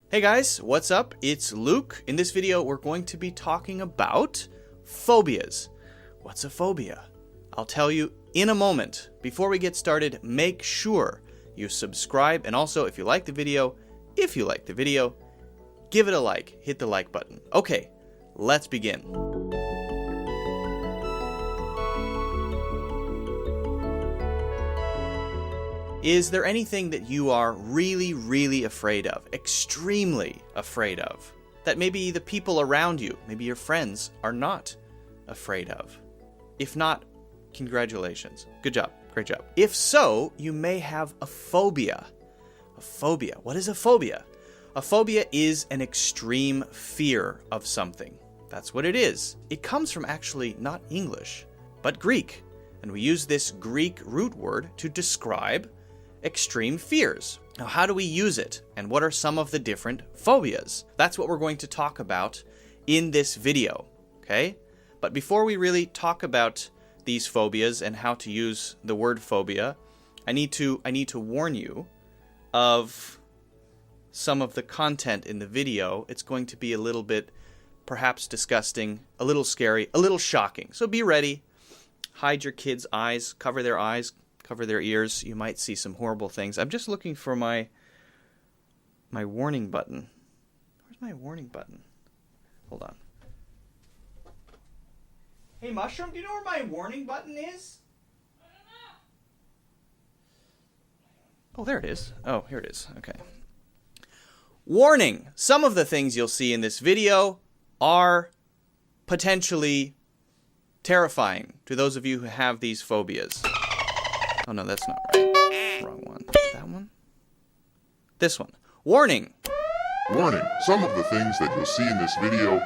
Hey guys, what's up? It's Luke. In this video, we're going to be talking about phobias. What's a phobia? I'll tell you in a moment. Before we get started, make sure you subscribe, and also if you like the video, give it a like. Hit the like button. Okay, let's begin. Is there anything that you are really afraid of, extremely afraid of, that maybe the people around you, maybe your friends, are not afraid of? If not, congratulations. Good job. Great job. If so, you may have a phobia. A phobia. What is a phobia? A phobia is an extreme fear of something. That's what it is. It comes from actually not English, but Greek. And we use this Greek root word to describe extreme fears. Now, how do we use it? And what are some of the different phobias? That's what we're going to talk about in this video, okay? But before we really talk about these phobias and how to use the word phobia, I need to warn you of some of the content in the video. It's going to be a little bit perhaps disgusting, a little scary, a little shocking. So be ready. Hide your kids' eyes, cover their ears. You might see some horrible things. I'm just looking for my warning button. Where's my warning button? Hold on. Hey, Mushroom, do you know where my warning button is? I don't know. Oh, there it is. Oh, here it is. Okay. Warning! Some of the things you'll see in this video are potentially terrifying to those of you who have these phobias. Oh, no, that's not right. Wrong one. That one? This one. Warning! Warning, some of the things that you'll see in this video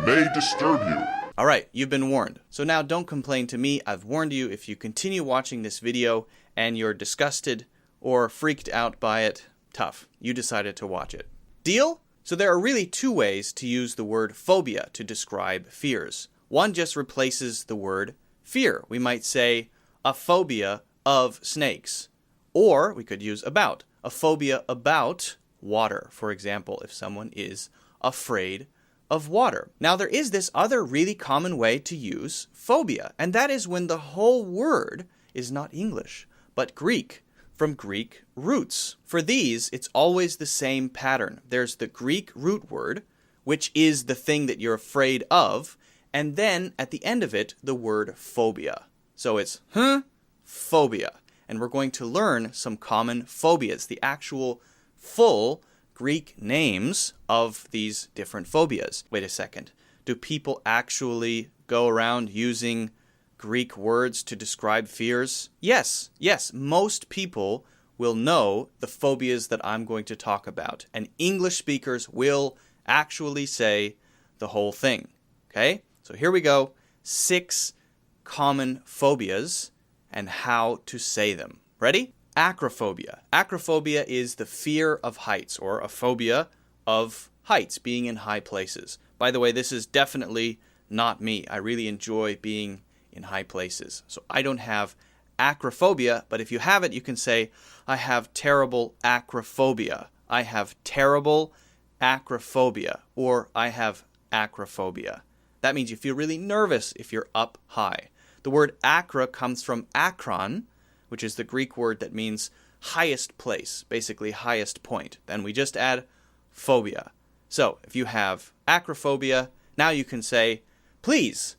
may disturb you. All right, you've been warned. So now don't complain to me. I've warned you. If you continue watching this video and you're disgusted or freaked out by it, tough. You decided to watch it. Deal? So there are really two ways to use the word phobia to describe fears. One just replaces the word fear. We might say a phobia of snakes. Or we could use about. A phobia about water, for example, if someone is afraid of water. Now, there is this other really common way to use phobia, and that is when the whole word is not English, but Greek, from Greek roots. For these, it's always the same pattern. There's the Greek root word, which is the thing that you're afraid of, and then at the end of it, the word phobia. So it's phobia. And we're going to learn some common phobias, the actual full Greek names of these different phobias. Wait a second. Do people actually go around using Greek words to describe fears? Yes, most people will know the phobias that I'm going to talk about. And English speakers will actually say the whole thing. Okay? So here we go. 6 common phobias and how to say them. Ready? Acrophobia. Acrophobia is the fear of heights, or a phobia of heights, being in high places. By the way, this is definitely not me. I really enjoy being in high places. So I don't have acrophobia, but if you have it, you can say, I have terrible acrophobia. I have terrible acrophobia, or I have acrophobia. That means you feel really nervous if you're up high. The word acra comes from akron, which is the Greek word that means highest place, basically highest point. Then we just add phobia. So if you have acrophobia, now you can say, please,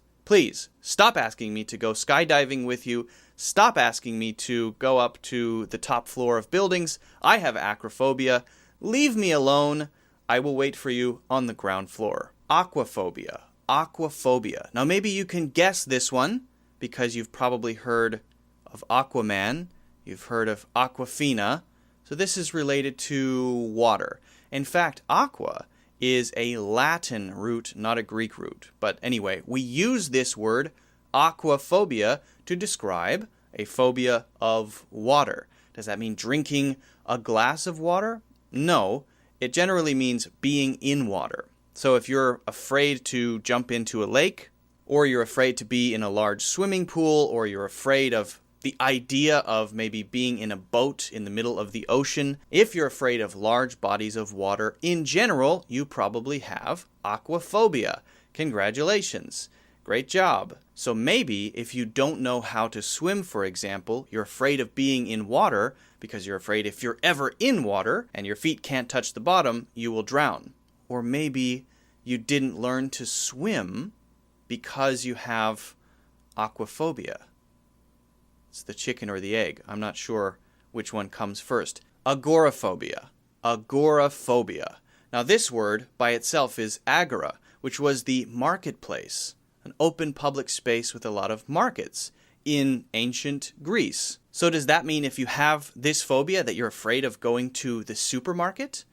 stop asking me to go skydiving with you. Stop asking me to go up to the top floor of buildings. I have acrophobia. Leave me alone. I will wait for you on the ground floor. Aquaphobia. Aquaphobia. Now maybe you can guess this one because you've probably heard of Aquaman, you've heard of Aquafina, so this is related to water. In fact, aqua is a Latin root, not a Greek root. But anyway, we use this word, aquaphobia, to describe a phobia of water. Does that mean drinking a glass of water? No, it generally means being in water. So if you're afraid to jump into a lake, or you're afraid to be in a large swimming pool, or you're afraid of The idea of maybe being in a boat in the middle of the ocean. If you're afraid of large bodies of water in general, you probably have aquaphobia. Congratulations. Great job. So maybe if you don't know how to swim, for example, you're afraid of being in water because you're afraid if you're ever in water and your feet can't touch the bottom, you will drown. Or maybe you didn't learn to swim because you have aquaphobia. It's the chicken or the egg. I'm not sure which one comes first. Agoraphobia. Agoraphobia. Now this word by itself is agora, which was the marketplace, an open public space with a lot of markets in ancient Greece. So does that mean if you have this phobia that you're afraid of going to the supermarket?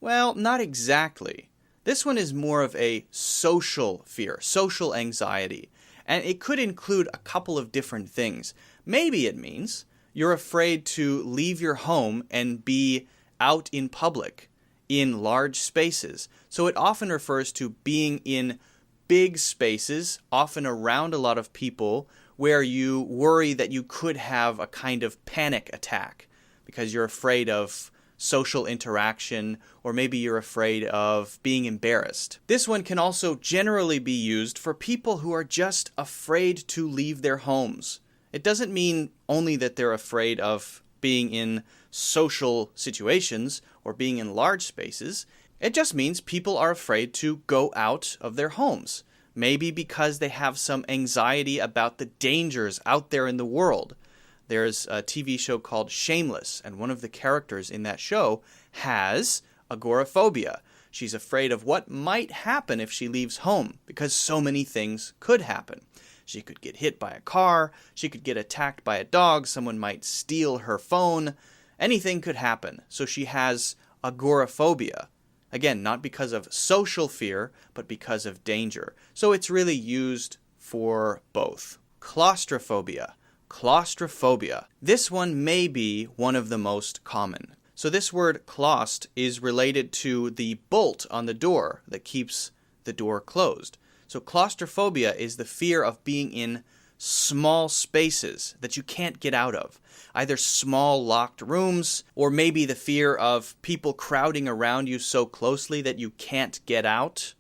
Well, not exactly. This one is more of a social fear, social anxiety. And it could include a couple of different things. Maybe it means you're afraid to leave your home and be out in public, in large spaces. So it often refers to being in big spaces, often around a lot of people, where you worry that you could have a kind of panic attack because you're afraid of social interaction, or maybe you're afraid of being embarrassed. This one can also generally be used for people who are just afraid to leave their homes. It doesn't mean only that they're afraid of being in social situations or being in large spaces. It just means people are afraid to go out of their homes. Maybe because they have some anxiety about the dangers out there in the world. There's a TV show called Shameless, and one of the characters in that show has agoraphobia. She's afraid of what might happen if she leaves home, because so many things could happen. She could get hit by a car, she could get attacked by a dog, someone might steal her phone, anything could happen. So she has agoraphobia. Again, not because of social fear, but because of danger. So it's really used for both. Claustrophobia. Claustrophobia. This one may be one of the most common. So this word claust is related to the bolt on the door that keeps the door closed. So claustrophobia is the fear of being in small spaces that you can't get out of. Either small locked rooms, or maybe the fear of people crowding around you so closely that you can't get out,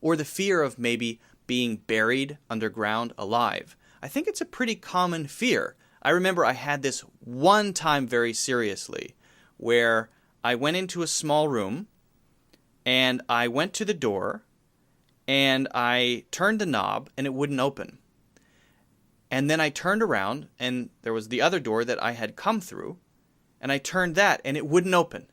or the fear of maybe being buried underground alive. I think it's a pretty common fear. I remember I had this one time very seriously, where I went into a small room, and I went to the door, and I turned the knob, and it wouldn't open. And then I turned around, and there was the other door that I had come through, and I turned that, and it wouldn't open.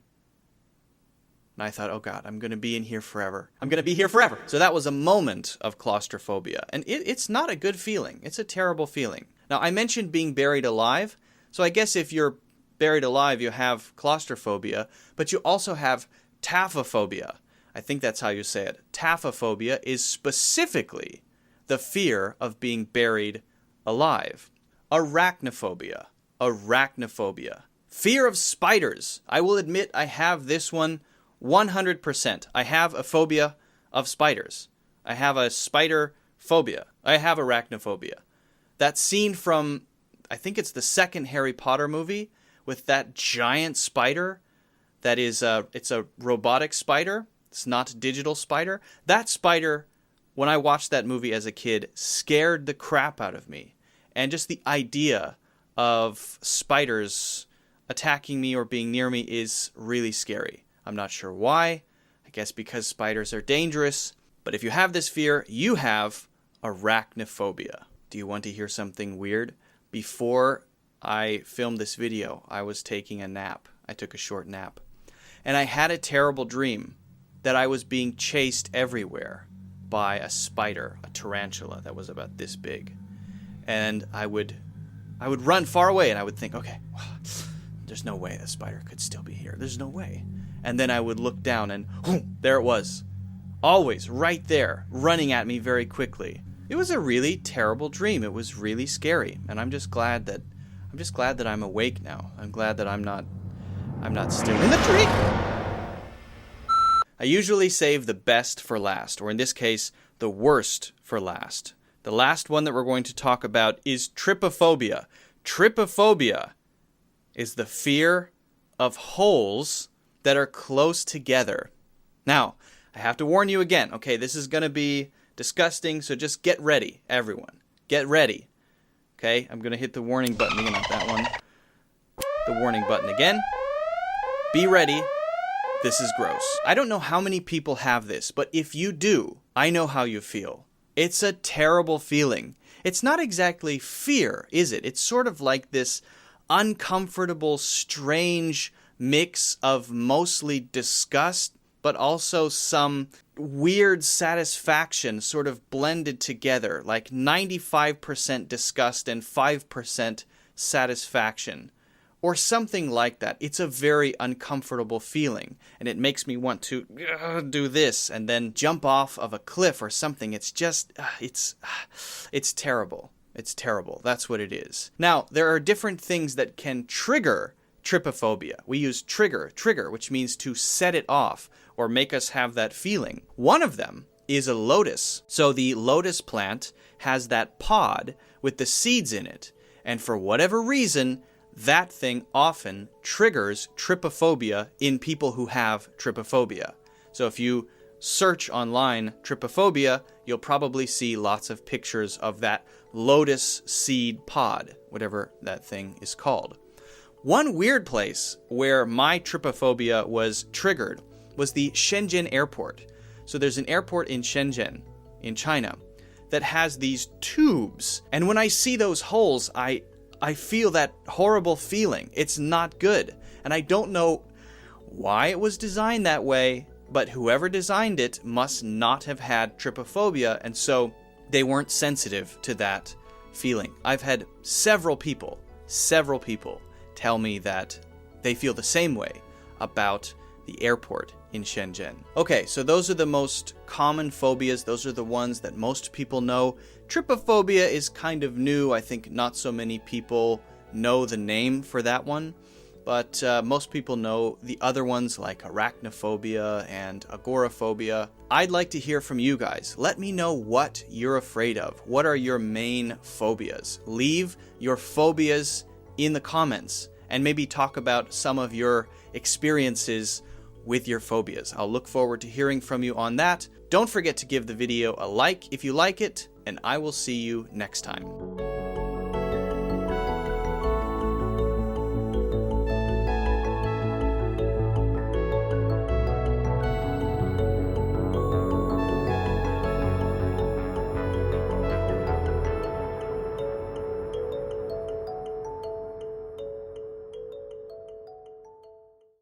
And I thought, oh God, I'm going to be in here forever. I'm going to be here forever. So that was a moment of claustrophobia. And it's not a good feeling. It's a terrible feeling. Now, I mentioned being buried alive. So I guess if you're buried alive, you have claustrophobia. But you also have taphophobia. I think that's how you say it. Taphophobia is specifically the fear of being buried alive. Arachnophobia. Arachnophobia. Fear of spiders. I will admit I have this one 100%. I have a phobia of spiders. I have a spider phobia. I have arachnophobia. That scene from, I think it's the second Harry Potter movie, with that giant spider that is, it's a robotic spider. It's not a digital spider. That spider, when I watched that movie as a kid, scared the crap out of me. And just the idea of spiders attacking me or being near me is really scary. I'm not sure why. I guess because spiders are dangerous. But if you have this fear, you have arachnophobia. Do you want to hear something weird? Before I filmed this video, I was taking a nap. I took a short nap. And I had a terrible dream that I was being chased everywhere by a spider, a tarantula that was about this big. And I would run far away, and I would think, okay, there's no way a spider could still be here. There's no way. And then I would look down, and there it was. Always right there, running at me very quickly. It was a really terrible dream. It was really scary. And I'm just glad that I'm awake now. I'm glad that I'm not still in the tree. I usually save the best for last, or in this case, the worst for last. The last one that we're going to talk about is trypophobia. Trypophobia is the fear of holes that are close together. Now, I have to warn you again, okay, this is going to be disgusting, so just get ready, everyone. Get ready. Okay, I'm going to hit the warning button again, not that one. The warning button again. Be ready. This is gross. I don't know how many people have this, but if you do, I know how you feel. It's a terrible feeling. It's not exactly fear, is it? It's sort of like this uncomfortable, strange mix of mostly disgust, but also some weird satisfaction sort of blended together, like 95% disgust and 5% satisfaction, or something like that. It's a very uncomfortable feeling, and it makes me want to do this and then jump off of a cliff or something. It's just, it's terrible. It's terrible. That's what it is. Now, there are different things that can trigger trypophobia. We use trigger, which means to set it off or make us have that feeling. One of them is a lotus. So the lotus plant has that pod with the seeds in it. And for whatever reason, that thing often triggers trypophobia in people who have trypophobia. So if you search online trypophobia, you'll probably see lots of pictures of that lotus seed pod, whatever that thing is called. One weird place where my trypophobia was triggered was the SHENZHEN airport. So there's an airport in SHENZHEN, in China, that has these tubes. And when I see those holes, I feel that horrible feeling. It's not good. And I don't know why it was designed that way, but whoever designed it must not have had trypophobia, and so they weren't sensitive to that feeling. I've had several people tell me that they feel the same way about the airport in SHENZHEN. Okay, so those are the most common phobias. Those are the ones that most people know. Trypophobia is kind of new. I think not so many people know the name for that one, but most people know the other ones like Arachnophobia and Agoraphobia. I'd like to hear from you guys. Let me know what you're afraid of. What are your main phobias? Leave your phobias in the comments and maybe talk about some of your experiences with your phobias. I'll look forward to hearing from you on that. Don't forget to give the video a like if you like it, and I will see you next time.